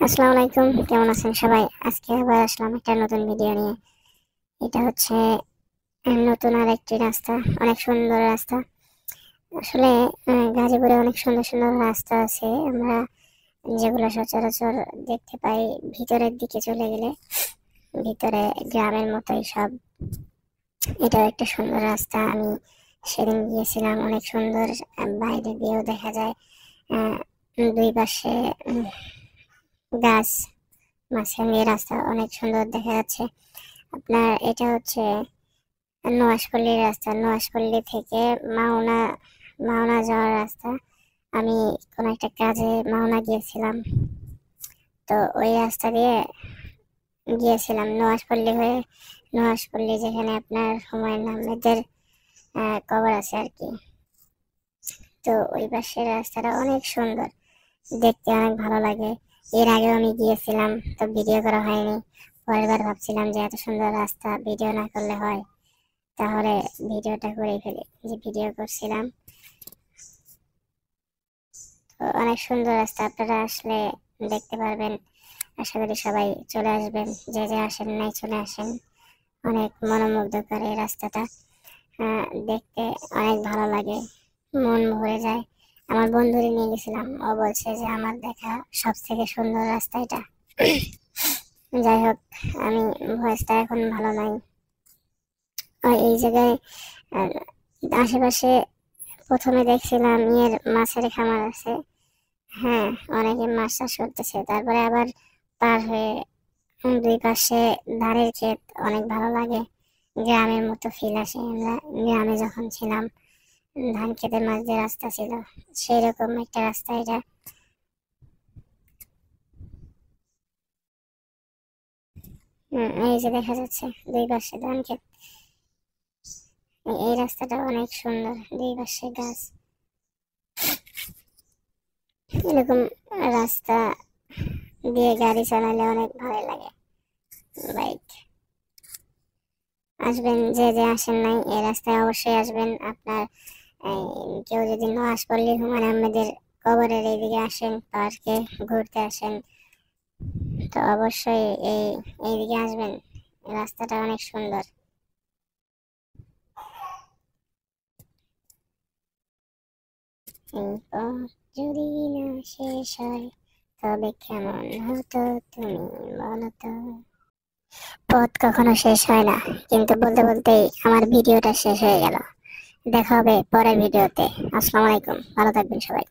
আসসালামু আলাইকুম, কেমন আছেন সবাই? আজকে আবার আসলাম একটা নতুন ভিডিও নিয়ে। এটা হচ্ছে নতুন আর একটি রাস্তা, অনেক সুন্দর রাস্তা। আসলে গাজীপুরে অনেক সুন্দর সুন্দর রাস্তা আছে, আমরা যেগুলো সচরাচর দেখতে পাই ভিতরের দিকে চলে গেলে, ভিতরে গ্রামের মতোই সব। এটাও একটা সুন্দর রাস্তা। আমি সেদিন গিয়েছিলাম, অনেক সুন্দর। বাইরে দিয়েও দেখা যায় আহ, দুই পাশে গাছ, মাঝখান দিয়ে রাস্তা অনেক সুন্দর দেখা যাচ্ছে। আপনার এটা হচ্ছে নোয়াশপল্লীর রাস্তা, নোয়াশপল্লী থেকে মাওনা মাওনা যাওয়ার রাস্তা। আমি কোন একটা কাজে মাওনা গিয়েছিলাম, তো ওই রাস্তা দিয়ে গিয়েছিলাম নোয়াশপল্লী হয়ে। নোয়াশপল্লী যেখানে আপনার হুমায়ুন আহমেদের কবর আছে আর কি। তো ওই পাশের রাস্তাটা অনেক সুন্দর, দেখতে অনেক ভালো লাগে। এর আগেও আমি গিয়েছিলাম, তো ভিডিও করা হয়নি। পরের বার ভাবছিলাম যে এত সুন্দর রাস্তা ভিডিও না করলে হয়, তাহলে ভিডিওটা করে ফেলি, যে ভিডিও করছিলাম। তো অনেক সুন্দর রাস্তা, আপনারা আসলে দেখতে পারবেন। আশা করি সবাই চলে আসবেন, যে যে আসেন নাই চলে আসেন। অনেক মনোমুগ্ধকর এই রাস্তাটা, দেখতে অনেক ভালো লাগে, মন ভরে যায়। আমার বন্ধুরে নিয়ে গেছিলাম, ও বলছে যে আমার দেখা সব থেকে সুন্দর রাস্তা এটা। যাই হোক, আমি ভয়েসটা এখন ভালো নাই। আর এই জায়গায় আহ, আশেপাশে প্রথমে দেখছিলাম মাছের খামার আছে। হ্যাঁ, অনেকে মাছ চাষ করতেছে। তারপরে আবার পার হয়ে দুই পাশে ধানের ক্ষেত, অনেক ভালো লাগে। গ্রামের মতো ফিল আসে। আমরা গ্রামে যখন ছিলাম, ধান ক্ষেতের মাঝ দিয়ে রাস্তা ছিল, সেই রকম একটা রাস্তা এটা। এই যে দেখা যাচ্ছে দুই পাশে ধান ক্ষেত। এই রাস্তাটা অনেক সুন্দর, দুই পাশে গাছ। এরকম রাস্তা দিয়ে গাড়ি চালালে অনেক ভালো লাগে। বাইক আসবেন, যে যে আসেন নাই এই রাস্তায় অবশ্যই আসবেন। আপনার কেউ যদি নোয়াশপল্লী হুমায়ুন আহমেদের কবরের এইদিকে আসেন, পার্কে ঘুরতে আসেন, তো অবশ্যই এইদিকে আসবেন। রাস্তাটা অনেক সুন্দর। এই পথ যদি না শেষ হয়, তবে কেমন হতো তুমি বলো তো। পথ কখনো শেষ হয় না, কিন্তু বলতে বলতেই আমার ভিডিওটা শেষ হয়ে গেল। দেখা হবে পরের ভিডিওতে। আসসালামু আলাইকুম, ভালো থাকবেন সবাই।